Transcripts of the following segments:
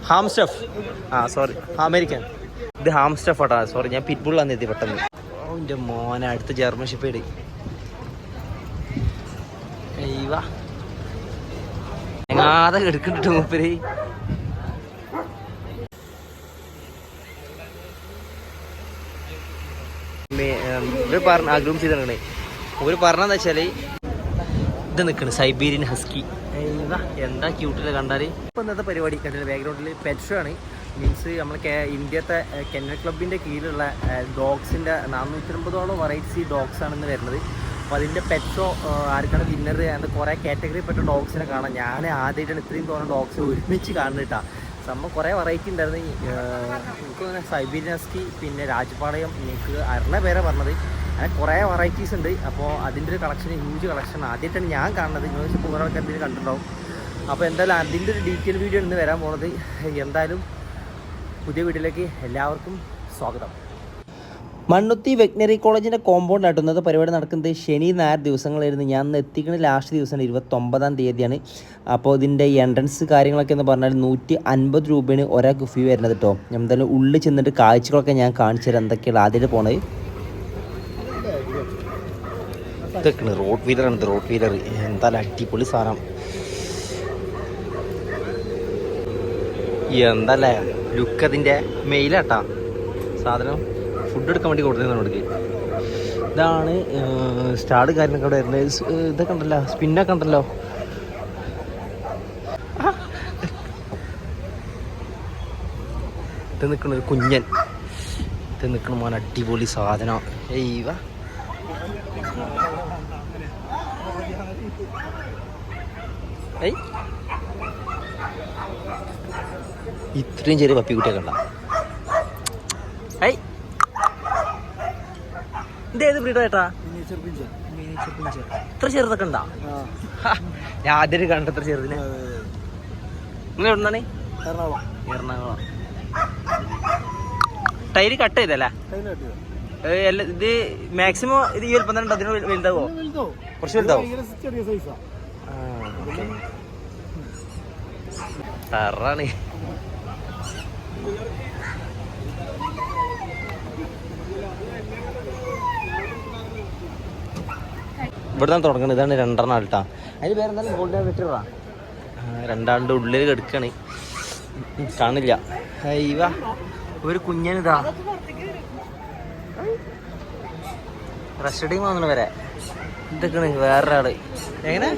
ഹാംസ്റ്റഫ്. Sorry, American. ഇത് ഹാംസ്റ്റഫ് ആട്ടാ. Sorry, ഞാൻ പിറ്റ്ബുള്ളാന്ന് എത്തി പെട്ടെന്ന്. എൻ്റെ മോനെ അടുത്ത ജർമ്മൻ ഷെപ്പേർഡ്. അയ്യവാ എങ്ങാതെ എടുക്കണ്ടിട്ട് മൂപ്പര്. ഇവർ പറഞ്ഞ ആഗ്രഹം ചെയ്തിട്ടുണ്ടേ. ഒരു പറഞ്ഞതെന്ന് വെച്ചാൽ ഇത് നിൽക്കണ് സൈബീരിയൻ ഹസ്കി. എന്താ ക്യൂട്ടിൽ കണ്ടാൽ. ഇപ്പം ഇന്നത്തെ പരിപാടി കണ്ടില്ല, ബാക്ക്ഗ്രൗണ്ടിൽ പെറ്റ് ഷോ ആണ്. മീൻസ് നമ്മൾ ഇന്ത്യത്തെ കെന്നൽ ക്ലബിൻ്റെ കീഴിലുള്ള ഡോഗ്സിൻ്റെ 450ഓളം വെറൈറ്റി ഡോഗ്സ് ആണെന്ന് വരുന്നത്. അപ്പോൾ അതിൻ്റെ പെറ്റ് ഷോ ആർക്കാണ് വിന്നർ, അത് കുറേ കാറ്റഗറിപ്പെട്ട ഡോഗ്സിനെ കാണാം. ഞാൻ ആദ്യമായിട്ടാണ് ഇത്രയും തോന്നുന്ന ഡോഗ്സ് ഒരുമിച്ച് കാണുന്നിട്ടാ. നമ്മൾ കുറേ വെറൈറ്റി ഉണ്ടായിരുന്നു. എനിക്ക് സൈബീരിയൻ ഹസ്കി, പിന്നെ രാജപാളയം, എനിക്ക് അരണ പേരെ പറഞ്ഞത്. അങ്ങനെ കുറേ വെറൈറ്റീസ് ഉണ്ട്. അപ്പോൾ അതിൻ്റെ ഒരു കളക്ഷൻ, ഹ്യൂജ് കളക്ഷൻ ആദ്യമായിട്ടാണ് ഞാൻ കാണുന്നത്. നിങ്ങൾ ഇപ്പോൾ കുറേ ആൾക്കാർ എന്തെങ്കിലും കണ്ടിട്ടുണ്ടാവും. അപ്പോൾ എന്തായാലും അതിൻ്റെ ഒരു ഡീറ്റെയിൽ വീഡിയോ ഇന്ന് വരാൻ പോകുന്നത്. എന്തായാലും പുതിയ വീഡിയോയിലേക്ക് എല്ലാവർക്കും സ്വാഗതം. മണ്ണുത്തി വെറ്റിനറി കോളേജിൻ്റെ കോമ്പൗണ്ട് ആട്ടുന്നത് പരിപാടി നടക്കുന്നത് ശനി ഞായർ ദിവസങ്ങളായിരുന്നു. ഞാൻ എത്തിക്കുന്ന ലാസ്റ്റ് ദിവസമാണ് 29-ാം തീയതിയാണ്. അപ്പോൾ ഇതിൻ്റെ എൻട്രൻസ് കാര്യങ്ങളൊക്കെ എന്ന് പറഞ്ഞാൽ 150 രൂപയാണ് ഒരാൾക്ക് ഫീ വരുന്നത് കേട്ടോ. എന്തായാലും ഉള്ളിൽ ചെന്നിട്ട് കാഴ്ചകളൊക്കെ ഞാൻ കാണിച്ചു തരാം എന്തൊക്കെയാണ് ആദ്യമായിട്ട് പോണത്. ഇതൊക്കെയാണ് റോഡ് വീലറാണ്. റോഡ് വീലർ എന്തായാലും അടിപൊളി സാധനം. എന്തല്ലേ ലുക്ക് അതിൻ്റെ. മെയിലാട്ടാ സാധനം. ഫുഡ് എടുക്കാൻ വേണ്ടി കൊടുത്തിരുന്നു നമുക്ക്. ഇതാണ് സ്റ്റാർഡ് കാര്യങ്ങളൊക്കെ അവിടെ വരുന്നത്. ഇതൊക്കെ ഉണ്ടല്ലോ, സ്പിന്നൊക്കെ ഉണ്ടല്ലോ. ഇത് നിൽക്കണ ഒരു കുഞ്ഞൻ. ഇത് നിൽക്കണ മോൻ അടിപൊളി സാധനം. ഏയ്വ ഏയ് ഇത്രയും ചെറിയ പപ്പിക്കുട്ടിയൊക്കെ ഉണ്ട. ഏയ് ഇതേത് ബ്രീഡായിട്ടാ? ഇത്ര ചെറുതൊക്കെ ഉണ്ടാ? ഞാൻ ആദ്യം കണ്ട ഇത്ര ചെറുതിനെ. നിങ്ങൾ എവിടുന്നാണ്? എറണാകുളം. ടൈല് കട്ട് ചെയ്തല്ലേ? ഇത് മാക്സിമം ഇത് ഈ വലുപ്പം തന്നെ അതിന് വലുതാവോ? കുറച്ച് വലുതാവോ? സാറാണ്. ഇവിടുന്ന് തുടങ്ങുന്നത്. ഇതാണ് 2 ആൾട്ടാ. അതിന് പേരെന്തായാലും ഗോൾഡൻ റിട്രീവറാ. 2 ആളുടെ ഉള്ളിൽ കിടക്കാണ്, കാണില്ല. ഇവ ഒരു കുഞ്ഞനിതാ റഷഡിങ് വാങ്ങണ വരെ. ഇതൊക്കെയാണ് വേറൊരാള്. എങ്ങനെ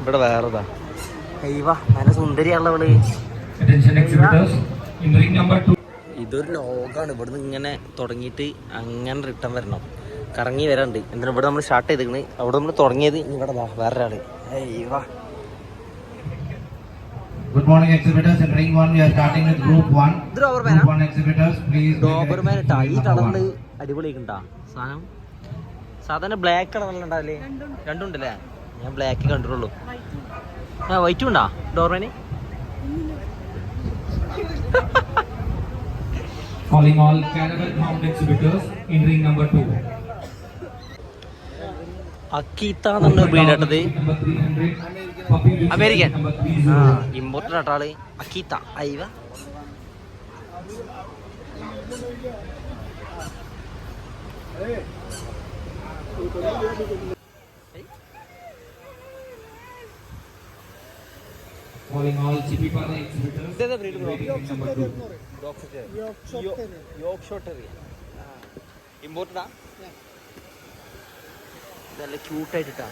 ഇവിടെ വേറെതാ. അയ്യവ നല്ല സുന്ദരിയാണല്ലോ അവള്. ഇതൊരു ലോകാണ്. ഇവിടുന്ന് ഇങ്ങനെ തുടങ്ങിയിട്ട് അങ്ങനെ റിട്ടേൺ വരണം, കറങ്ങി വരാണ്ട്. എന്തിനാ ഇവിടെ നമ്മൾ സ്റ്റാർട്ട് ചെയ്തിരിക്കണ്, അവിടെ നമ്മൾ തുടങ്ങിയത്. ഇവിടെ വേറൊരാള്. അയ്യവ Good morning exhibitors. In ring 1 we are starting with group 1. Group 1 exhibitors please. Dobermann ഇട്ടാ. ഈ കളറില് അടിപൊളിയായിട്ടാ സാധനം. സാധാരണ ബ്ലാക്ക് കളറിൽ ഉണ്ടാവില്ലേ? രണ്ടുണ്ടല്ലേ? ഞാൻ ബ്ലാക്ക് കണ്ടിട്ടുള്ളൂ. വൈറ്റും ഉണ്ടാ ഡോർമാന്? Calling all caravan hound exhibitors in ring number 2. Akita എന്നുള്ള ബ്രീഡാട്ടത്. അമേരിക്കൻ ഇമ്പോർട്ടൻ്റ് ആട്ടാള് അക്കീത്ത. അയ്യവ Calling all Chipipara exhibitors. ഇതേതാ ബ്രീഡ് ബ്രോ? Yorkshire terrier. ഇമ്പോർട്ടൻ്റാ. നല്ല ക്യൂട്ടായിട്ടാ.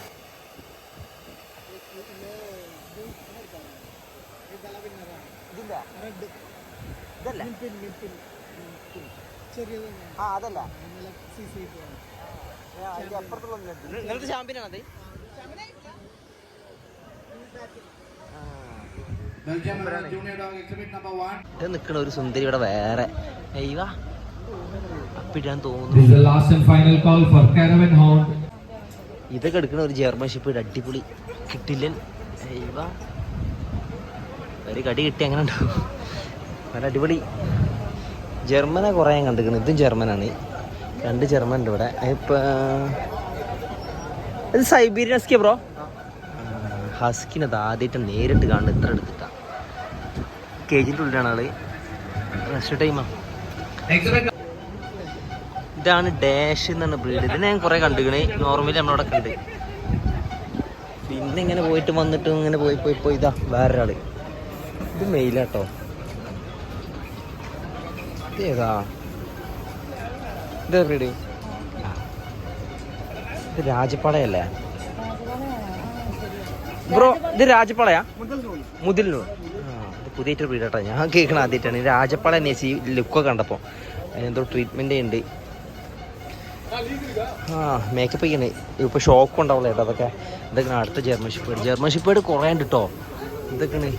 അതല്ല നിങ്ങളുടെ ചാമ്പ്യനാണത്. ഇത് നിൽക്കണ ഒരു സുന്ദരി ഇവിടെ വേറെ. അപ്പിടാൻ തോന്നുന്നു. ഇതൊക്കെ എടുക്കണ ഒരു ജർമ്മൻ ഷെപ്പേർഡ് അടിപൊളി കിട്ടില്ല. ഒരു കടി കിട്ടി അങ്ങനെ ഉണ്ടാവും. നല്ല അടിപൊളി ജർമ്മനെ കുറേ ഞാൻ കണ്ടിരിക്കണം. ഇതും ജർമ്മനാണ്. 2 ജർമ്മൻ ഉണ്ട് ഇവിടെ. ഇപ്പം ഇത് സൈബീരിയൻ ഹസ്കി ബ്രോ. ഹസ്കിനത് ആദ്യമായിട്ട് നേരിട്ട് കാണുന്നത് ഇത്ര എടുത്തിട്ടാണ്. കേജിൻ്റെ ഉള്ളിലാണ് ആള്. റെസ്റ്റ് ടൈമാണ്. ഇതാണ് ഡാഷ് എന്നാണ് ബ്രീഡ്. ഇതിനെ ഞാൻ കുറേ കണ്ടുകണേ. നോർമലി നമ്മളവിടെ കണ്ട്. പിന്നെ ഇങ്ങനെ പോയിട്ട് വന്നിട്ട് ഇങ്ങനെ പോയി ഇതാ വേറൊരാള്. ഇത് മെയിലാട്ടോ. ഇതേതാ ഇതേ ബ്രീഡ്? ഇത് രാജപ്പാളയല്ലേ ബ്രോ? ഇത് രാജപ്പാളയാ? മുതിലിനോ? ഇത് പുതിയ ബ്രീഡ് കേട്ടോ. ഞാൻ കേൾക്കണ ആദ്യമായിട്ടാണ്. രാജപ്പാള തന്നെ ഈ ലുക്കൊക്കെ കണ്ടപ്പോൾ. അതിനെന്തോ ട്രീറ്റ്മെൻറ്റ് ഉണ്ട്. മേക്കപ്പ് ചെയ്യണേ. ഇപ്പോൾ ഷോക്ക് ഉണ്ടാവുള്ളൂ കേട്ടോ അതൊക്കെ. ഇതൊക്കെയാണ് അടുത്ത ജർമ്മൻ ഷിപ്പേഡ് കുറേ ഉണ്ട് കേട്ടോ. ഇതൊക്കെയാണ്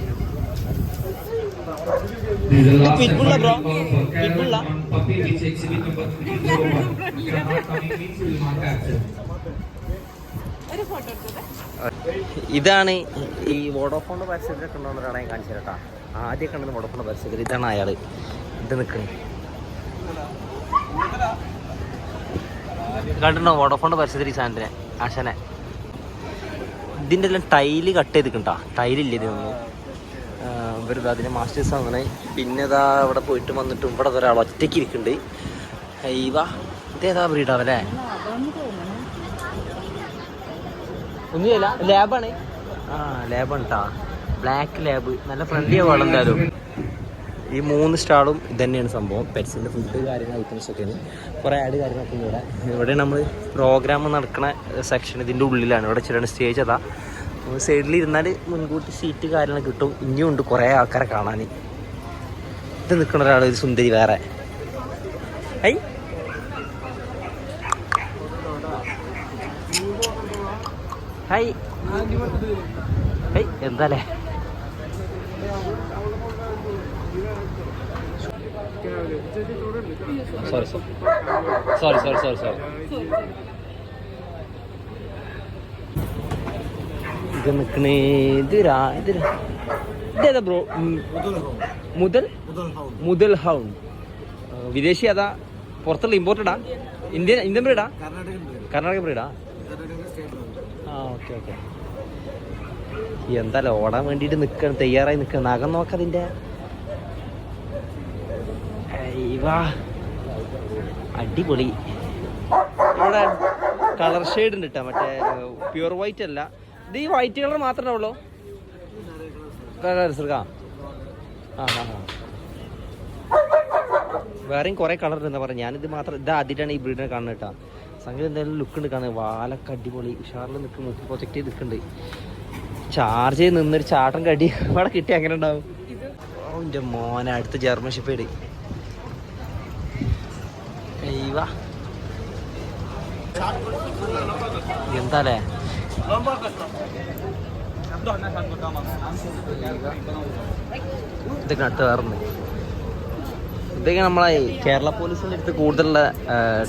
പിറ്റ്ബുള്ള ബ്രോ. പിറ്റ്ബുള്ള ഇതാണ് ഈ വോഡോഫോണിൻ്റെ പരസ്യത്തിലൊക്കെ ഉണ്ടോ ഒരാളെ ഞാൻ കാണിച്ചു തരട്ടാ. ആദ്യം കണ്ടത് വോഡോഫോണിൻ്റെ പരസ്യത്തിൽ. ഇതാണ് അയാൾ. ഇത് നിൽക്കണേ കണ്ടിട്ടുണ്ടോ? വോഡോഫോണിൻ്റെ പരസ്യത്തിൽ ഈ സാധനത്തിനെ ആശാനെ. ഇതിൻ്റെ എല്ലാം ടൈല് കട്ട് ചെയ്തിട്ടുണ്ടാ. ടൈലില്ല ഇതൊന്നും. ഇവരിതാ അതിൻ്റെ മാസ്റ്റേഴ്സ് അങ്ങനെ. പിന്നെ ഇതാ ഇവിടെ പോയിട്ട് വന്നിട്ടും ഇവിടെ ഒരാൾ ഒറ്റയ്ക്ക് ഇരിക്കുന്നുണ്ട്. അയ്യവാ ഇതേതാ ബ്രീഡാവല്ലേ? ഒന്നുമില്ല, ലാബാണ്. ലാബാണ് കേട്ടാ. Black lab. നല്ല ഫ്രണ്ട്ലി ആവുക എന്തായാലും. ഈ 3 സ്റ്റാളും ഇത് തന്നെയാണ് സംഭവം. പെറ്റ്സിൻ്റെ ഫുഡ് കാര്യങ്ങൾ ഐറ്റംസ് ഒക്കെയാണ്. കുറേ ആഡ് കാര്യങ്ങളൊക്കെ ഉണ്ട് ഇവിടെ. ഇവിടെ നമ്മൾ പ്രോഗ്രാം നടക്കുന്ന സെക്ഷൻ ഇതിൻ്റെ ഉള്ളിലാണ്. ഇവിടെ ചില സ്റ്റേജ് അതാ. സൈഡിൽ ഇരുന്നാൽ മുൻകൂട്ടി സീറ്റ് കാര്യങ്ങളൊക്കെ കിട്ടും. ഇനിയും ഉണ്ട് കുറേ ആൾക്കാരെ കാണാൻ. ഇത് നിൽക്കുന്ന ഒരാൾ, ഒരു സുന്ദരി വേറെ. ഐ ഹായ് ഹൈ എന്താല്ലേ? സോറി. ഇത് നിൽക്കണേ. ഇതേതാ ബ്രോ? മുതൽ ഹൗണ്ട്. വിദേശി അതാ? പുറത്തുള്ള ഇമ്പോർട്ടഡാ? ഇന്ത്യൻ ബ്രീഡാ? കർണാടക ബ്രീഡാ? ഓക്കെ. എന്തായാലും ഓടാൻ വേണ്ടിയിട്ട് നിൽക്കണം, തയ്യാറായി നിൽക്കണം. നഖം നോക്കതിൻ്റെ. അടിപൊളി. ഇവിടെ കളർ ഷെയ്ഡ് ഉണ്ട് കേട്ടോ. മറ്റേ പ്യുവർ വൈറ്റ് അല്ല. ഇത് ഈ വൈറ്റ് കളർ മാത്രമേ ഉള്ളൂ. വേറെയും കുറേ കളർ എന്താ പറയുക. ഞാനിത് മാത്രം ഇത് ആദ്യമായിട്ടാണ് ഈ ബ്രീഡിനെ കാണുന്നത് കേട്ടോ. സംഗതി എന്തായാലും ലുക്ക് ഉണ്ട് കാണുന്നത്. വാലൊക്കെ അടിപൊളി ഉഷാറിൽ നിൽക്കും. പ്രൊജക്റ്റ് ചെയ്ത് നിൽക്കുന്നുണ്ട്. ചാർജ് ചെയ്ത് നിന്നൊരു ചാട്ടം കടി അവിടെ കിട്ടി അങ്ങനെ ഉണ്ടാവും. എൻ്റെ മോനെ അടുത്ത ജർമ്മൻ ഷെപ്പേർഡ്. എന്താലേ ഇതൊക്കെ അടുത്ത് വേറൊന്ന്. ഇതൊക്കെ നമ്മളെ കേരള പോലീസിൻ്റെ അടുത്ത് കൂടുതലുള്ള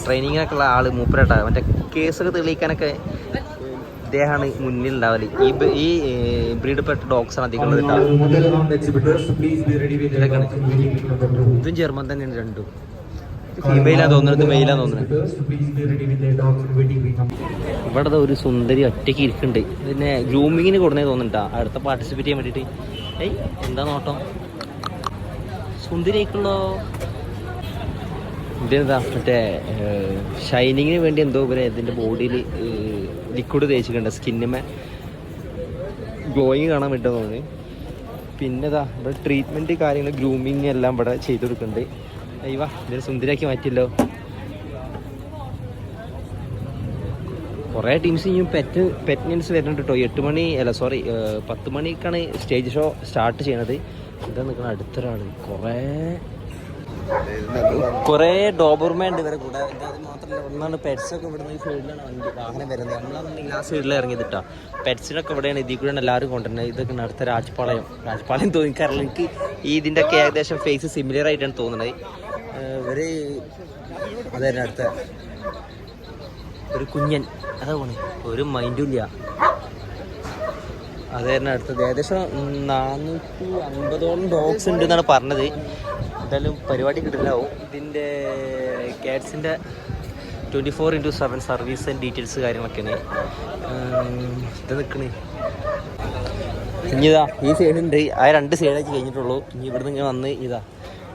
ട്രെയിനിങ്ങിനൊക്കെ ഉള്ള ആള് മൂപ്പരട്ടാ. മറ്റേ കേസൊക്കെ തെളിയിക്കാനൊക്കെ ഇദ്ദേഹമാണ് മുന്നിലുണ്ടാവല്. ഈ ബ്രീഡ് പെട്ട ഡോഗ്സാണ് അധികം ഉള്ളത്. ഇതും ജർമ്മൻ തന്നെയാണ് രണ്ടും. ഫീമെയിലാ തോന്നുന്നത്, മെയിലാ തോന്നുന്നത്. ഇവിടെ ഒരു സുന്ദരി ഒറ്റയ്ക്ക് ഇരിക്കുന്നുണ്ട്. പിന്നെ ഗ്രൂമിങ്ങിന് കൊടുന്നേ തോന്നുന്നുണ്ടാ അടുത്ത പാർട്ടിസിപ്പേറ്റ് ചെയ്യാൻ വേണ്ടിയിട്ട്. എന്താ നോട്ടം, സുന്ദരി ആയിക്കുള്ളോ. ഇതെന്താ മറ്റേ ഷൈനിങ്ങിന് വേണ്ടി എന്തോ പോലെ ഇതിൻ്റെ ബോഡിയിൽ ലിക്വിഡ് തേച്ചിട്ടുണ്ട്. സ്കിന്നിമേ ഗ്ലോയിങ് കാണാൻ വേണ്ടി തോന്നുന്നു. പിന്നെ ഇതാ ഇവിടെ ട്രീറ്റ്മെൻറ്റ് കാര്യങ്ങൾ ഗ്രൂമിങ് എല്ലാം ഇവിടെ ചെയ്തു കൊടുക്കുന്നുണ്ട്. അയ്യവാ ഇതിനെ സുന്ദരിയാക്കി മാറ്റിയല്ലോ. കുറേ ടീംസ് ഇനിയും പെറ്റ്നൻസ് വരുന്നുണ്ട് കേട്ടോ. 10 മണിക്കാണ് സ്റ്റേജ് ഷോ സ്റ്റാർട്ട് ചെയ്യണത്. ഇതാ നിൽക്കുന്ന അടുത്തൊരാൾ. കുറേ ഡോബർമാൻ ഉണ്ട് ഇവരെ കൂടെ. അത് മാത്രമല്ല ഒന്നാണ് പെറ്റ്സൊക്കെ ഇവിടുന്ന് ഈ സൈഡിലാണ് വാഹനം വരുന്നത്. നമ്മളാണെന്നുണ്ടെങ്കിൽ ആ സൈഡിൽ ഇറങ്ങിയിട്ടാ. പെറ്റ്സിനൊക്കെ ഇവിടെയാണ്, ഇതിൽ കൂടെയാണ് എല്ലാവരും കൊണ്ടുവരുന്നത്. ഇതൊക്കെ അടുത്ത രാജപാളയം തോന്നിക്കാറില്ല. എനിക്ക് ഇതിൻ്റെ ഒക്കെ ഏകദേശം ഫേസ് സിമിലർ ആയിട്ടാണ് തോന്നുന്നത്. ഇവര് അതായിരുന്നു അടുത്ത ഒരു കുഞ്ഞൻ. അതാ പോണേ, ഒരു മൈൻഡും ഇല്ല. അതായിരുന്നു അടുത്തത്. ഏകദേശം 450ഓളം ഡോഗ്സ് ഉണ്ട് എന്നാണ് പറഞ്ഞത്. എന്തായാലും പരിപാടി കിട്ടില്ലാവും. ഇതിൻ്റെ കാറ്റ്സിൻ്റെ 24/7 സർവീസ് ആൻഡ് ഡീറ്റെയിൽസ് കാര്യങ്ങളൊക്കെയാണ്. ഇത് നിൽക്കണേ ഇനിതാ ഈ സൈഡുണ്ട്. ആ 2 സൈഡാക്കി കഴിഞ്ഞിട്ടുള്ളൂ. ഇനി ഇവിടുന്ന് ഇങ്ങനെ വന്ന് ഇതാ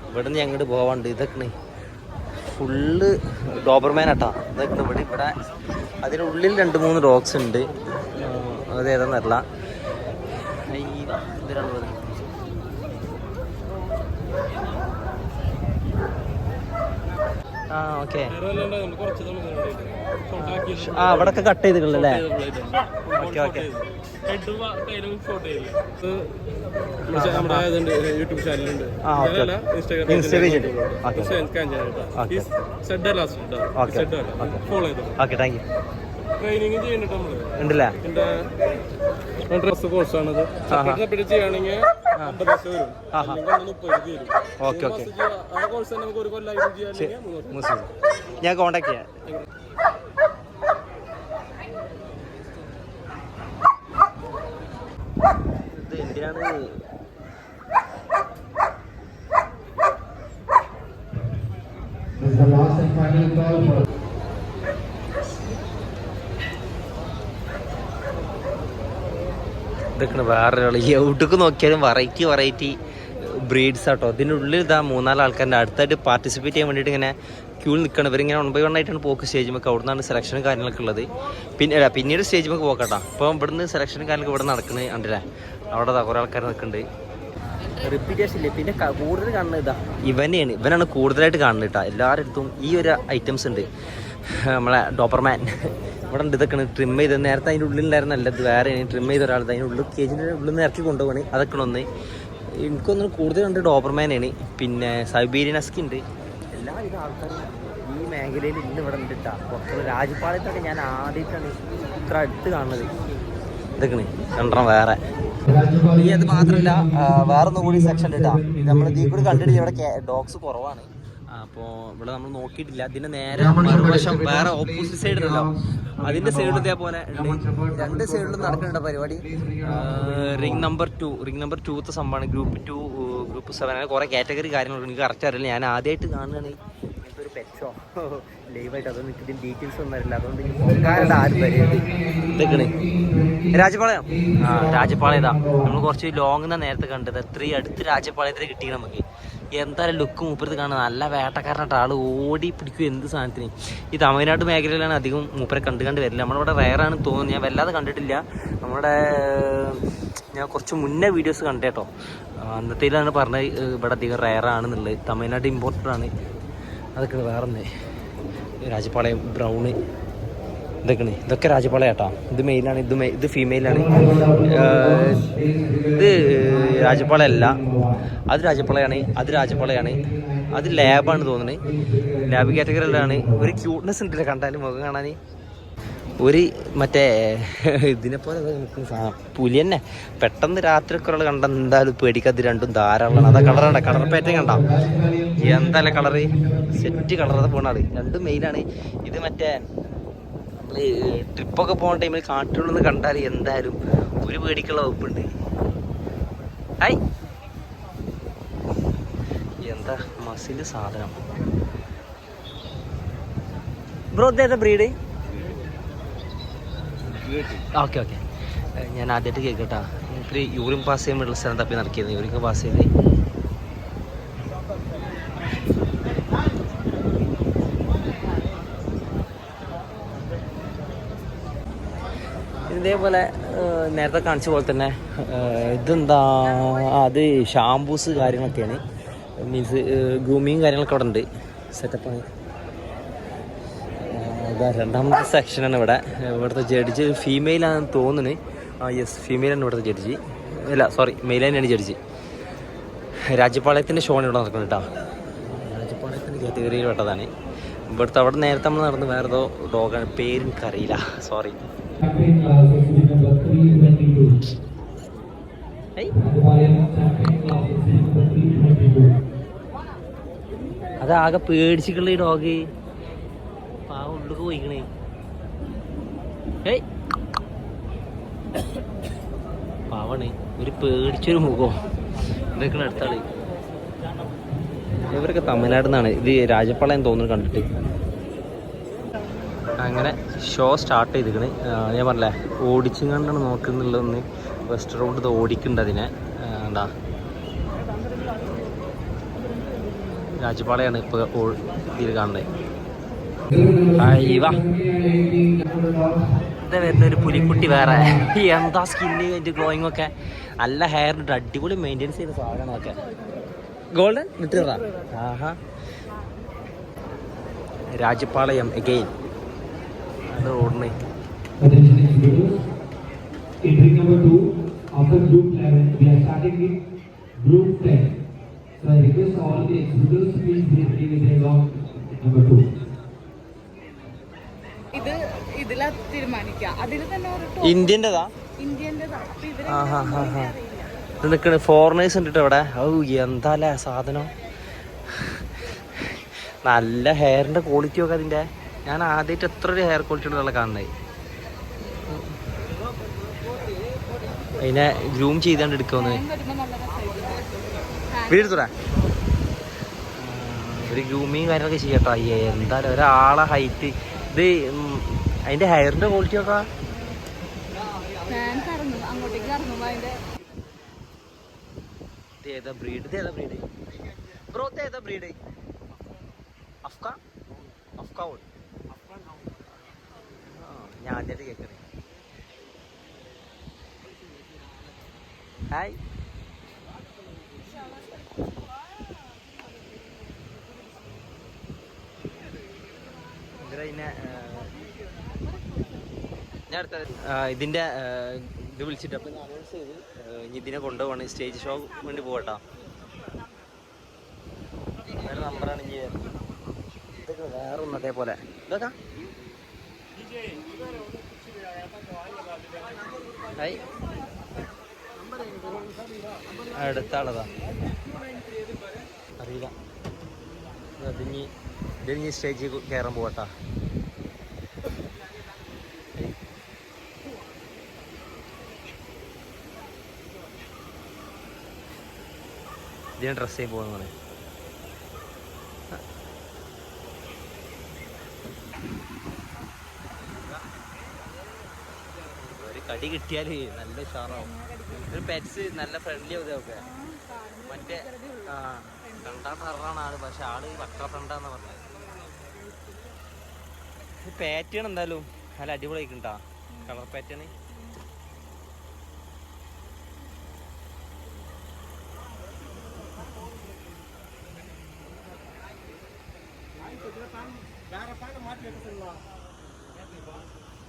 ഇവിടുന്ന് ഞങ്ങോട്ട് പോവാണ്ട്. ഇതൊക്കെ ഫുള്ള് ഡോബർമാൻ ആട്ടാ. ഇതൊക്കെ ഇവിടെ അതിനുള്ളിൽ 2-3 ഡോഗ്സ് ഉണ്ട്. അതേതാന്നറിയില്ല. ഇതിലുള്ളത് ഓക്കെ. ഇവിടെ ഒക്കെ കട്ട് ചെയ്തിട്ടുള്ളല്ലേ? Okay okay. യൂട്യൂബ് ചാനലുണ്ട്, ഓക്കെ. Thank you. ട്രെയിനിങ് ചെയ്യുന്നുണ്ട് ഉണ്ടല്ലേ? കോഴ്സാണത്. ചെയ്യുകയാണെങ്കിൽ 50 വരും. Okay okay. ആ കോഴ്സ് നമുക്ക് ഒരു കൊല്ലം ചെയ്യാൻ ഞാൻ കോണ്ടാക്ട് ചെയ്യാം. ഇത് എന്തിനാണ് ഇതൊക്കെ വേറൊരാൾ എവിടേക്ക് നോക്കിയാലും വെറൈറ്റി ബ്രീഡ്സ് ആട്ടോ. ഇതിനുള്ളിൽ ഇതാ 3-4 ആൾക്കാരുടെ അടുത്തായിട്ട് പാർട്ടിസിപ്പേറ്റ് ചെയ്യാൻ വേണ്ടിയിട്ട് ഇങ്ങനെ ക്യൂ നിൽക്കണം. ഇവരിങ്ങനെ 1 by 1 ആയിട്ടാണ് പോക്ക് സ്റ്റേജിമൊക്കെ. അവിടെ നിന്നാണ് സെലക്ഷനും കാര്യങ്ങളൊക്കെ ഉള്ളത്. പിന്നീട് സ്റ്റേജിമൊക്കെ പോക്കട്ടോ. അപ്പം ഇവിടുന്ന് സെലക്ഷനും കാര്യങ്ങളൊക്കെ ഇവിടെ നടക്കുന്നത് കണ്ടില്ലേ? അവിടെ കുറേ ആൾക്കാർ നിൽക്കുന്നുണ്ട്. റിപ്പീറ്റേഷൻ ഇല്ലേ. പിന്നെ കൂടുതൽ കാണുന്നത് ഇവനാണ് കൂടുതലായിട്ട് കാണുന്നത് കേട്ടോ. എല്ലാവരുടെ അടുത്തും ഈ ഒരു ഐറ്റംസ് ഉണ്ട്. നമ്മളെ ഡോബർമാൻ ഇവിടെ ഉണ്ട്. ഇതൊക്കെയാണ് ട്രിം ചെയ്ത് നേരത്തെ അതിൻ്റെ ഉള്ളിലുണ്ടായിരുന്നല്ല, ഇത് വേറെ ട്രിം ചെയ്ത ഒരാൾ അതിൻ്റെ ഉള്ളിൽ കേജിൻ്റെ ഉള്ളിൽ നിന്ന് ഇറക്കി കൊണ്ടുപോകണേ. അതൊക്കെ ഒന്ന് എനിക്കൊന്നും കൂടുതൽ കണ്ട് ഡോബർമാനാണ്. പിന്നെ സൈബീരിയൻ ഹസ്കി ഉണ്ട്. എല്ലാവിധ ആൾക്കാരും ഈ മേഖലയിൽ ഇന്ന് ഇവിടെ ഉണ്ട് കേട്ടോ. പുറത്തുള്ള രാജപാളയത്തൊക്കെ ഞാൻ ആദ്യമായിട്ടാണ് ഇത്ര അടുത്ത് കാണുന്നത്. ഇതൊക്കെയാണ് കണ്ടോ. വേറെ ഈ അത് മാത്രമല്ല വേറൊന്നും കൂടി സെക്ഷൻ ഉണ്ട് കേട്ടോ. നമ്മൾ ഇതിൽ കൂടി കണ്ടിട്ട് ഇവിടെ ഡോഗ്സ് കുറവാണ്. അപ്പോൾ ഇവിടെ നമ്മൾ നോക്കിയിട്ടില്ല. അതിൻ്റെ നേരെ മറുവശം വേറെ ഓപ്പോസിറ്റ് സൈഡിലല്ലോ, അതിൻ്റെ സൈഡിൽ ഇതേപോലെ 2 സൈഡിലും നടക്കുന്നുണ്ട് പരിപാടി. റിംഗ് നമ്പർ 2 സംഭവമാണ്. ഗ്രൂപ്പ് 2, ഗ്രൂപ്പ് 7 അങ്ങനെ കുറേ കാറ്റഗറി കാര്യങ്ങളൊക്കെ എനിക്ക് കറക്റ്റ് അറിയില്ല. ഞാൻ ആദ്യമായിട്ട് കാണുകയാണ് ഇങ്ങനത്തെ ഒരു പെറ്റ് ഷോ ലൈവായിട്ട്. അതൊന്നും എനിക്ക് ഇതിൻ്റെ ഡീറ്റെയിൽസ് ഒന്നും അറിയില്ല. അതുകൊണ്ട് എനിക്ക് ആരും വരും. ഇതൊക്കെയാണ് രാജപാളയം. രാജപാളയം ഇതാ നമ്മൾ കുറച്ച് ലോങ് നേരത്തെ കണ്ടത്. അത്രയും അടുത്ത് രാജപാളയത്തിൽ കിട്ടി നമുക്ക്. എന്തായാലും ലുക്ക് മൂപ്പരത്ത് കാണുന്നത് നല്ല വേട്ടക്കാരനായിട്ട് ആൾ ഓടി പിടിക്കും എന്ത് സാധനത്തിന്. ഈ തമിഴ്നാട് മേഖലയിലാണ് അധികം മൂപ്പരെ കണ്ട് വരില്ല. നമ്മളിവിടെ റയറാണ് തോന്നുന്നു. ഞാൻ വല്ലാതെ കണ്ടിട്ടില്ല. ഞാൻ കുറച്ച് മുന്നേ വീഡിയോസ് കണ്ടേട്ടോ. അന്നത്തേലാണ് പറഞ്ഞത് ഇവിടെ അധികം റയറാണെന്നുള്ളത്. തമിഴ്നാട് ഇമ്പോർട്ടൻ്റ് ആണ്. അതൊക്കെ വേറൊന്ന് രാജപാളയം ബ്രൗണ്. ഇതൊക്കെ രാജപാളയം കേട്ടോ. ഇത് മെയിലാണ്, ഇത് ഫീമെയിലാണ്. ഇത് രാജപാളയല്ല, അത് രാജപാളയാണ്. അത് ലാബാണ് തോന്നുന്നത്. ലാബ് കാറ്റഗറിയിലാണ്. ഒരു ക്യൂട്ട്നെസ് ഉണ്ടല്ലേ കണ്ടാലും മുഖം കാണാൻ. ഒരു മറ്റേ ഇതിനെപ്പോലെ നിൽക്കുന്ന സാധനം പുലി തന്നെ. പെട്ടെന്ന് രാത്രി ഒക്കെ ഒരാൾ കണ്ട എന്തായാലും പേടിക്കാത്ത രണ്ടും ധാരാളമാണ്. അതാ കളറാണ്. കളർ പാറ്റേൺ കണ്ട എന്തായാലും കളറ് സെറ്റ് കളർ പോണാണ്. 2 മെയിലാണ്. ഇത് മറ്റേ നമ്മൾ ട്രിപ്പൊക്കെ പോകുന്ന ടൈമിൽ കാട്ടിലുള്ളിൽ കണ്ടാൽ എന്തായാലും ഒരു പേടിക്കുള്ള വകുപ്പുണ്ട്. ഹായ്, എന്താ മസില് സാധനം. ബ്രോ ഇതേതാ ബ്രീഡ്? Okay okay. ഞാൻ ആദ്യമായിട്ട് കേൾക്കട്ടാ. ഇത്തിരി യൂറിൻ പാസ് ചെയ്യുമ്പോഴുള്ള സ്ഥലം തപ്പി നടക്കിയിരുന്നു. യൂറിൻ പാസ് ചെയ്ത് ഇതേപോലെ നേരത്തെ കാണിച്ച പോലെ തന്നെ ഇതെന്താ, അത് ഷാംപൂസ് കാര്യങ്ങളൊക്കെയാണ്. മീൻസ് ഗ്രൂമിങ് കാര്യങ്ങളൊക്കെ അവിടെ ഉണ്ട്. സെറ്റപ്പാണ്. രണ്ടാമത്തെ സെക്ഷനാണ് ഇവിടെ. ഇവിടുത്തെ ജഡ്ജ് ഫീമെയിലാണെന്ന് തോന്നുന്നത്. യെസ്, ഫീമെയിലാണ് ഇവിടുത്തെ ജഡ്ജി. അല്ല സോറി, മെയിൽ തന്നെയാണ് ജഡ്ജി. രാജപാളയത്തിൻ്റെ ഷോണ് ഇവിടെ നടക്കുന്നത് കേട്ടോ. രാജപാളയത്തിൻ്റെ കാറ്റഗറിയിൽ പെട്ടതാണ്. ഇവിടുത്തെ അവിടെ നേരത്തെ നമ്മൾ നടന്ന് വേറെ ഏതോ ഡോഗാണ്, പേര് എനിക്കറിയില്ല, സോറി. അതാകെ പേടിച്ചിട്ടുള്ള ഈ ഡോഗ്. ഉള്ളിലേക്ക് പോയിക്കണേ. പാവണേ, ഒരു പേടിച്ചൊരു മുഖം. ഇതൊക്കെ അടുത്താള്. ഇവരൊക്കെ തമിഴ്നാട് നിന്നാണ്. ഇത് രാജപാളയം തോന്നുന്നു കണ്ടിട്ട്. അങ്ങനെ ഷോ സ്റ്റാർട്ട് ചെയ്തിക്കണ്. ഞാൻ പറഞ്ഞില്ലേ ഓടിച്ചും കണ്ടാണ് നോക്കുന്നുള്ളതൊന്ന്. വെസ്റ്റ് റോഡ് ഇത് ഓടിക്കുന്നുണ്ട് അതിനെ. എന്താ രാജപാളയാണ് ഇപ്പോൾ ഇതിൽ കാണുന്നത്. ഇതാ വരുന്നൊരു പുലിക്കുട്ടി വേറെ. എന്താ സ്കിന്ന് അതിൻ്റെ ഗ്ലോയിങ് ഒക്കെ നല്ല ഹെയർ ഇട്ട് അടിപൊളി മെയിൻറ്റെയിൻസ് ചെയ്ത സാധനങ്ങളൊക്കെ. ഗോൾഡൻ കിട്ടുക. ആഹാ രാജപാളയം എഗെയിൻ അത് ഓടണേ. Entry number 2 of the group 11. We are starting with group 10. So I request all the exhibitors please be ready with the log number 2. ഇതിലാ തീരുമാനിക്കാം. അതിൽ തന്നെ ഇന്ത്യൻ്റെതാ. ഇത് നിൽക്കണ ഫോറിനേഴ്സ് ഉണ്ട് ഇവിടെ. ഔ എന്താല്ലേ സാധനം. നല്ല ഹെയറിൻ്റെ ക്വാളിറ്റി ഒക്കെ അതിൻ്റെ. ഞാൻ ആദ്യമായിട്ട് എത്ര ഒരു ഹെയർ ക്വാളിറ്റി ഉള്ള കാണുന്നത്. അതിനെ ഗ്രൂം ചെയ്താണ്ട് എടുക്കുമെന്ന് വീടെടുത്തൂടെ. ഒരു ഗ്രൂമിങ് കാര്യങ്ങളൊക്കെ ചെയ്യട്ടോ. എന്തായാലും ഒരാളെ ഹൈറ്റ് ഇത് അതിൻ്റെ ഹെയറിൻ്റെ ക്വാളിറ്റി ഒക്കെ. ഏതാ ബ്രീഡ്? ഇത് ഏതാ ബ്രീഡ് ബ്രോ? ഇത് ഏതാ ബ്രീഡ്? അഫ്ഗാൻ ഞാൻ ആദ്യമായിട്ട് കേൾക്കണേ. ഹായ് ഇതിനെ ഞാൻ അടുത്ത ഇതിൻ്റെ ഇത് വിളിച്ചിട്ട് അപ്പം അനൗൺസ് ചെയ്ത് ഇനി ഇതിനെ കൊണ്ടുപോകണം. സ്റ്റേജ് ഷോ വേണ്ടി പോകട്ടോ. വേറെ നമ്പറാണ് ഇനി ഇതൊക്കെ വേറെ ഒന്ന് അതേപോലെ. ഇതൊക്കെ ഹായ് അടുത്ത ആളതാ അറിയില്ല. ഇതിനി സ്റ്റേജിൽ കയറാൻ പോകട്ടാ. ഇതിന് ഡ്രസ്സ് ചെയ്ത് പോകുന്ന ഒരു കടി കിട്ടിയാൽ നല്ല ഉഷാറാവും. ഒരു പെറ്റ്സ് നല്ല ഫ്രണ്ട്ലി ആവും ഇതൊക്കെ. മറ്റേ കണ്ടാ ടറാണ് ആള്, പക്ഷെ ആള് വക്ര ഫ്രണ്ടാന്ന് പറഞ്ഞത്. പാറ്റേൺ എന്തായാലും നല്ല അടിപൊളിയായിട്ടാ കളർ പാറ്റേൺ.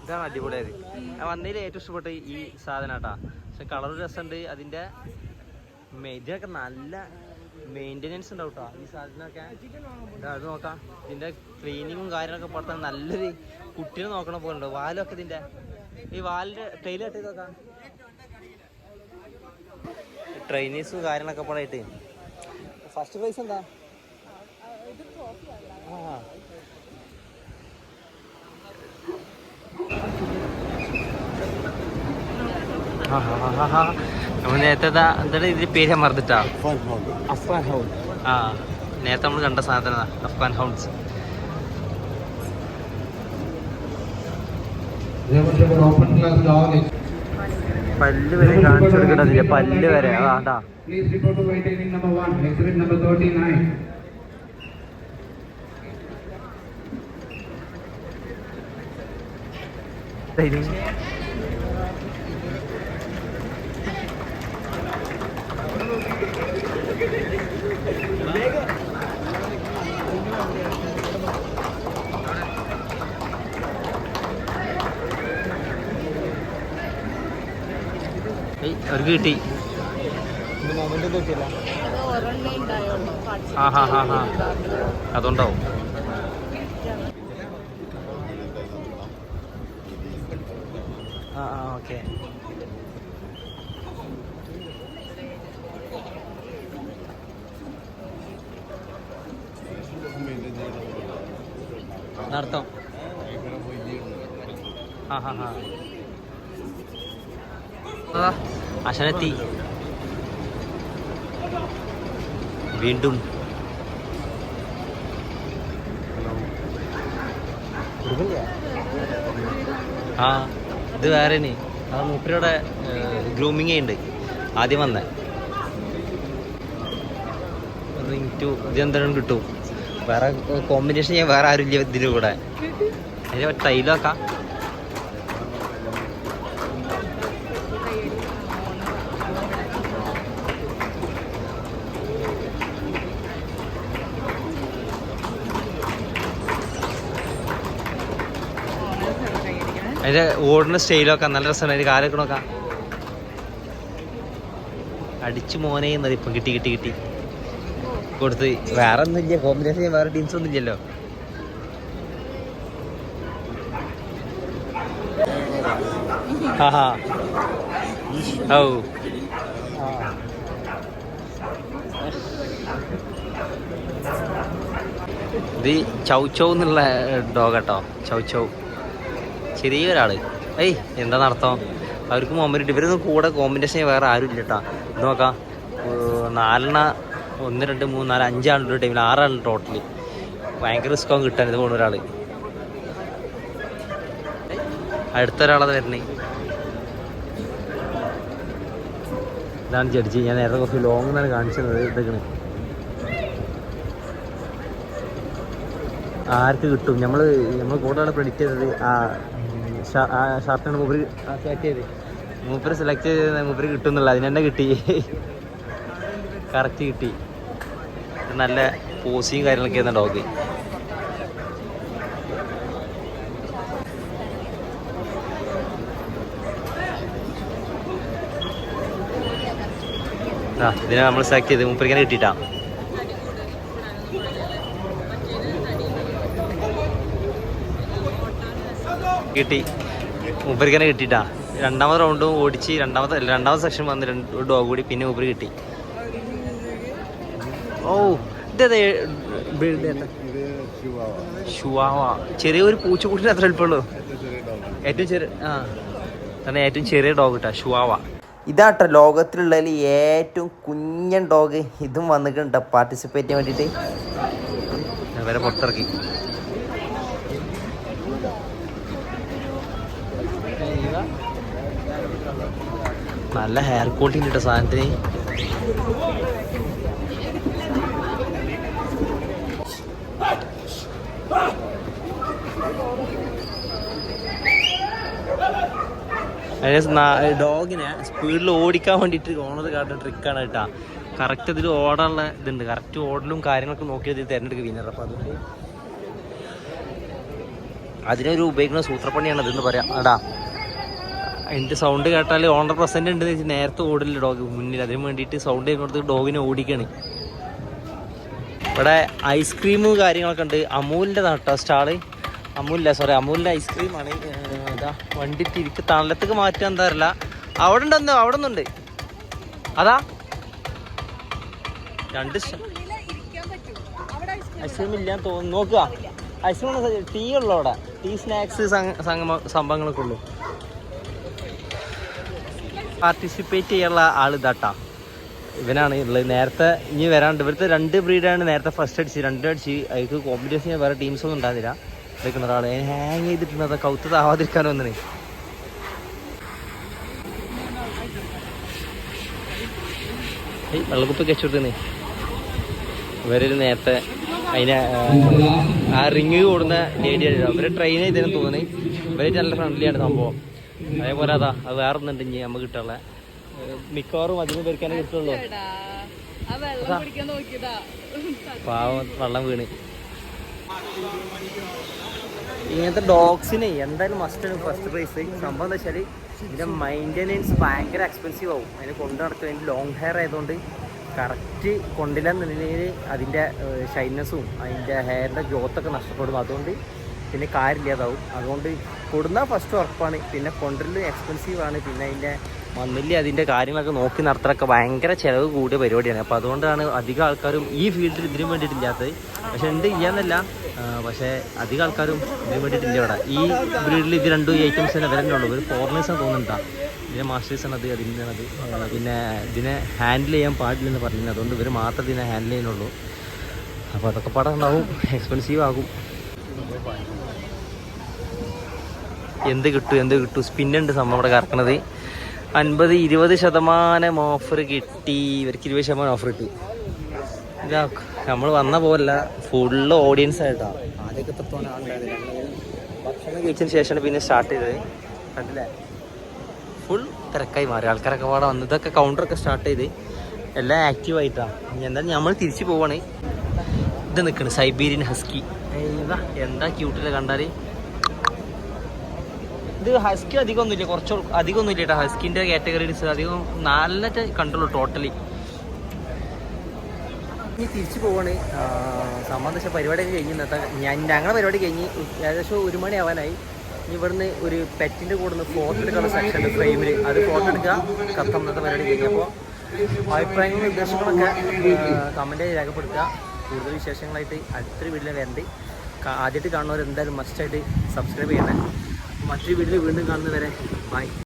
ഇതാണ് അടിപൊളിയായത്. വന്നതിൽ ഏറ്റവും ഇഷ്ടപ്പെട്ട ഈ സാധനം കേട്ടാ. പക്ഷെ കളർ രസമുണ്ട്. അതിൻ്റെ ഇതിനൊക്കെ നല്ല മെയിൻ്റെനൻസ് ഉണ്ടാവും കേട്ടോ ഈ സാധനമൊക്കെ. അത് നോക്കാം, ഇതിൻ്റെ ക്ലീനിങ്ങും കാര്യങ്ങളൊക്കെ പുറത്താൻ നല്ലൊരു കുട്ടീനെ നോക്കണ പോലെ ഉണ്ട്. വാലൊക്കെ ഇതിൻ്റെ ഈ വാലിൻ്റെ ടൈൽ കട്ട് ചെയ്ത് നോക്കാം. ട്രെയിനീസും കാര്യങ്ങളൊക്കെ പോലായിട്ട്. ഫസ്റ്റ് പ്രൈസ് എന്താ? നമ്മൾ നേരത്തെ എന്താ ഇതിന്റെ പേര് മറന്നിട്ടാ. അഫ്ഗാൻ ഹൗണ്ട്. നേരത്തെ നമ്മൾ കണ്ട സാധന അഫ്ഗാൻ ഹൗണ്ട്സ്. പല്ല് വരെ കാണിച്ചു കൊടുക്കണ്ടതില്ല. പല്ല് വരെ അതാ. അവർക്ക് കിട്ടി. അതുണ്ടാവും. ഓക്കെ. നടത്തം. അശനെത്തി വീണ്ടും ആ ഇത് വേറെ അത് മൂപ്പരുടെ ഗ്രൂമിങ് ഉണ്ട് ആദ്യം വന്നേ. ഇതെന്തായാലും കിട്ടും. വേറെ കോമ്പിനേഷൻ ഞാൻ വേറെ ആരും ഇല്ല ഇതിൻ്റെ കൂടെ. അതിന് ടൈലൊക്കെ അതിൻ്റെ ഓടുന്ന സ്റ്റൈലൊക്കെ നല്ല രസമാണ്. അതിൻ്റെ കാലൊക്കെ നോക്കാം. അടിച്ചു മോനെ എന്നത് ഇപ്പം കിട്ടി കൊടുത്ത്. വേറെ ഒന്നുമില്ല കോമ്പിനേഷൻ, വേറെ ടീംസ് ഒന്നും ഇല്ലല്ലോ. ഓ ഇത് ചൗ എന്നുള്ള ഡോഗ് കേട്ടോ. ചൗ ചെറിയൊരാള്. ഏയ് എന്താ നടത്തം അവർക്ക് മൊമ്മരിട്ട്. ഇവരൊന്നും കൂടെ കോമ്പിനേഷൻ വേറെ ആരും ഇല്ല കേട്ടോ. ഇത് നോക്കാം, 4 1 2 3 4 5 ആളുടെ ടൈമിൽ 6 ആളുണ്ട് ടോട്ടല്. ഭയങ്കര റിസ്ക് ആവും കിട്ടാൻ. ഇത് പോകുന്ന ഒരാൾ. അടുത്തൊരാളത് വരണേ. ഇതാണ് ജഡ്ജി. ഞാൻ നേരത്തെ കുറച്ച് ലോങ് എന്നാണ് കാണിച്ചത്. ഇതൊക്കെ ആർക്ക് കിട്ടും. നമ്മൾ കൂടുതൽ പ്രെഡിക്റ്റ് ചെയ്തത് ഷർട്ടാണ് മൂപ്പര് സെലക്ട് ചെയ്ത്. മൂപ്പര് സെലക്ട് ചെയ്ത് മൂപ്പര് കിട്ടും എന്നുള്ള അതിനെന്നെ കിട്ടി. കറക്റ്റ് കിട്ടി. നല്ല പോസിയും കാര്യങ്ങളൊക്കെ ആയിരുന്നു ഡോഗ്. ഇതിനെ നമ്മൾ സെലക്ട് ചെയ്ത് മൂപ്പരിങ്ങനെ കിട്ടിയിട്ടാ. കിട്ടി മൂപ്പരിക്കനെ കിട്ടിയിട്ടാ. രണ്ടാമത്തെ റൗണ്ടും ഓടിച്ച് രണ്ടാമത്തെ സെക്ഷൻ വന്ന് 2 ഡോഗ് കൂടി പിന്നെ മൂപ്പര് കിട്ടി. ഓ ഇതേതാ ഷുവാവ. ചെറിയൊരു പൂച്ചക്കുട്ടിന് അത്ര എളുപ്പമുള്ളൂ. ഏറ്റവും ചെറിയ ഡോഗ് കിട്ടാ ഷുവാവ. ഇതാട്ടോ ലോകത്തിലുള്ളതിൽ ഏറ്റവും കുഞ്ഞൻ ഡോഗ്. ഇതും വന്നിട്ടുണ്ട് പാർട്ടിസിപ്പേറ്റ് ചെയ്യാൻ വേണ്ടിയിട്ട്. അവരെ പുറത്തിറക്കി. നല്ല ഹെയർ കോട്ടിങ് കിട്ടും സാധനത്തിന്. ഡോഗിനെ സ്പീഡിൽ ഓടിക്കാൻ വേണ്ടിയിട്ട് ഓണർ കാട്ടുന്ന ട്രിക്കാണ് കേട്ടാ. കറക്റ്റ് ഇതിൽ ഓടാനുള്ള ഇതുണ്ട്. കറക്റ്റ് ഓടലും കാര്യങ്ങളൊക്കെ നോക്കിയത് തിരഞ്ഞെടുക്കുക വിന്നർ. അപ്പം അതുകൊണ്ട് അതിനൊരു ഉപയോഗിക്കുന്ന സൂത്രപ്പണിയാണ് ഇതെന്ന് പറയാം. എടാ എൻ്റെ സൗണ്ട് കേട്ടാൽ ഓണർ പ്രസൻറ്റ് ഉണ്ടെന്ന് വെച്ചാൽ നേരത്തെ ഓടില്ല ഡോഗ് മുന്നിൽ. അതിന് വേണ്ടിയിട്ട് സൗണ്ട് കൊടുത്ത് ഡോഗിനെ ഓടിക്കുകയാണ്. ഇവിടെ ഐസ്ക്രീമും കാര്യങ്ങളൊക്കെ ഉണ്ട്. അമൂലിൻ്റെ നട്ടോ സ്റ്റാള്. അമൂലിൻ്റെ ഐസ്ക്രീമാണ്. ഇതാ വണ്ടി തിരിക്ക് തണലത്തേക്ക് മാറ്റാൻ എന്താ അറിയില്ല. അവിടെ ഉണ്ടെന്നോ അവിടെ ഒന്നുണ്ട്. അതാ 2 ഐസ്ക്രീം ഇല്ലാന്ന് തോന്നുന്നു. നോക്കുക ഐസ്ക്രീം ടീ ഉള്ളു അവിടെ. ടീ സ്നാക്സ് സംഭവങ്ങളൊക്കെ ഉള്ളു. പാർട്ടിസിപ്പേറ്റ് ചെയ്യാനുള്ള ആൾ ഇതാട്ടാ. ഇവനാണ് ഉള്ളത്. നേരത്തെ ഇനി വരാണ്ട്. ഇവിടുത്തെ 2 ബ്രീഡാണ് നേരത്തെ ഫസ്റ്റ് അടിച്ച് 2 അടിച്ച്. അതിക്ക് കോമ്പറ്റീഷൻ വേറെ ടീംസൊന്നും ഉണ്ടായിരുന്നില്ല. എടുക്കുന്ന ഒരാൾ ഹാങ് ചെയ്തിട്ടുണ്ട്. കൗത്തത് ആവാതിരിക്കാൻ വന്നേ. വെള്ളക്കുപ്പ് കെച്ചുകൊടുക്കുന്നേ. ഇവരൊരു നേരത്തെ അതിനെ ആ റിങ് കൂടുന്ന ലേഡിയാണ്. അവരെ ട്രെയിൻ ചെയ്തതെന്ന് തോന്നുന്നത്. ഇവര് നല്ല ഫ്രണ്ട്ലിയാണ് സംഭവം. അതേപോലെ അത് വേറെ ഒന്നുണ്ട് ഇനി നമുക്ക് കിട്ടാനുള്ള. മിക്കവാറും 15 പേർക്കാനേ കിട്ടുള്ളൂ. പാവം വെള്ളം വീണ്. ഇങ്ങനത്തെ ഡോഗ്സിന് എന്തായാലും മസ്റ്റാണ് ഫസ്റ്റ് പ്രൈസ്. സംഭവം എന്താ വെച്ചാൽ ഇതിൻ്റെ മെയിൻ്റെനൻസ് ഭയങ്കര എക്സ്പെൻസീവ് ആവും. അതിന് കൊണ്ട് നടക്കുക. അതിൻ്റെ ലോങ് ഹെയർ ആയതുകൊണ്ട് കറക്റ്റ് കൊണ്ടില്ലെന്നുണ്ടെങ്കിൽ അതിൻ്റെ ഷൈനസും അതിൻ്റെ ഹെയറിൻ്റെ ഗ്രോത്തൊക്കെ നഷ്ടപ്പെടും. അതുകൊണ്ട് പിന്നെ കാര്യമില്ലാതാവും. അതുകൊണ്ട് കൊടുന്നാൽ ഫസ്റ്റ് ഉറപ്പാണ്. പിന്നെ കൊണ്ടുവരൽ എക്സ്പെൻസീവാണ്. പിന്നെ അതിൻ്റെ മന്ത്ലി അതിൻ്റെ കാര്യങ്ങളൊക്കെ നോക്കി നടത്താനൊക്കെ ഭയങ്കര ചിലവ് കൂടിയ പരിപാടിയാണ്. അപ്പോൾ അതുകൊണ്ടാണ് അധികം ആൾക്കാരും ഈ ഫീൽഡിൽ ഇതിനു വേണ്ടിയിട്ടില്ലാത്തത്. പക്ഷെ ഉണ്ട് ഇല്ലാന്നല്ല, പക്ഷേ അധികം ആൾക്കാരും ഇതിനു വേണ്ടിയിട്ടില്ല. ഇവിടെ ഈ ബ്രീഡിൽ ഇത് 2 ഐറ്റംസ് തന്നെ വരണ്ടേ ഉള്ളൂ. ഒരു ഫോറിനേഴ്സാണ് തോന്നുന്നുണ്ടാ. ഇതിൻ്റെ മാസ്റ്റേഴ്സാണ് അത്. അതിൻ്റെത് പിന്നെ ഇതിനെ ഹാൻഡിൽ ചെയ്യാൻ പാടില്ലെന്ന് പറഞ്ഞിരുന്നത്. അതുകൊണ്ട് ഇവർ മാത്രം ഇതിനെ ഹാൻഡിൽ ചെയ്യുന്നുള്ളൂ. അപ്പോൾ അതൊക്കെ പാടെ ഉണ്ടാവും. എക്സ്പെൻസീവ് ആകും. എന്ത് കിട്ടും സ്പിന്നുണ്ട് സംഭവം ഇവിടെ കറക്കണത്. 50-20% ഓഫർ കിട്ടി. ഇവർക്ക് 20% ഓഫർ കിട്ടി. ഇതാ നമ്മൾ വന്ന പോലല്ല, ഫുള്ള് ഓഡിയൻസ് ആയിട്ടാണ്. ആദ്യമൊക്കെ എത്രത്തോളം ആളുണ്ടായിരുന്നു. ഭക്ഷണം കഴിച്ചതിന് ശേഷമാണ് പിന്നെ സ്റ്റാർട്ട് ചെയ്തത്. കണ്ടില്ലേ, ഫുൾ തിരക്കായി മാറി. ആൾക്കാരൊക്കെ പാടെ വന്നു. ഇതൊക്കെ കൗണ്ടറൊക്കെ സ്റ്റാർട്ട് ചെയ്ത് എല്ലാം ആക്റ്റീവായിട്ടാണ്. എന്തായാലും നമ്മൾ തിരിച്ചു പോവാണ്. ഇത് നിൽക്കണം സൈബീരിയൻ ഹസ്കി. എന്താ ക്യൂട്ടിൽ കണ്ടാൽ. ഇത് ഹസ്കി അധികമൊന്നുമില്ല, കുറച്ച് അധികമൊന്നുമില്ല കേട്ടോ. ഹസ്കിൻ്റെ കാറ്റഗറീസ് അധികം 4 കണ്ടുള്ളൂ ടോട്ടലി. ഇനി തിരിച്ചു പോവാണ്. സംബന്ധിച്ച പരിപാടിയൊക്കെ കഴിഞ്ഞ് ഇന്നത്തെ ഞങ്ങളുടെ പരിപാടി കഴിഞ്ഞ് ഏകദേശം 1 മണി ആവാനായി. ഇനി ഇവിടുന്ന് ഒരു പെറ്റിൻ്റെ കൂടെ നിന്ന് ഫോട്ടോ എടുക്കുന്ന സെക്ഷൻ ഉണ്ട് ഫ്രെയിമിൽ. അത് ഫോട്ടോ എടുക്കുക. കത്തം ഇന്നത്തെ പരിപാടി കഴിഞ്ഞപ്പോൾ അഭിപ്രായങ്ങളും നിർദ്ദേശങ്ങളൊക്കെ കമൻറ്റ് രേഖപ്പെടുത്തുക. കൂടുതൽ വിശേഷങ്ങളായിട്ട് അടുത്തൊരു വീട്ടിൽ വരണ്ട്. ആദ്യമായിട്ട് കാണുന്നവർ എന്തായാലും മസ്റ്റായിട്ട് സബ്സ്ക്രൈബ് ചെയ്യണേ. മറ്റൊരു വീട്ടിൽ വീണ്ടും കാണുന്നവരെ ബൈ.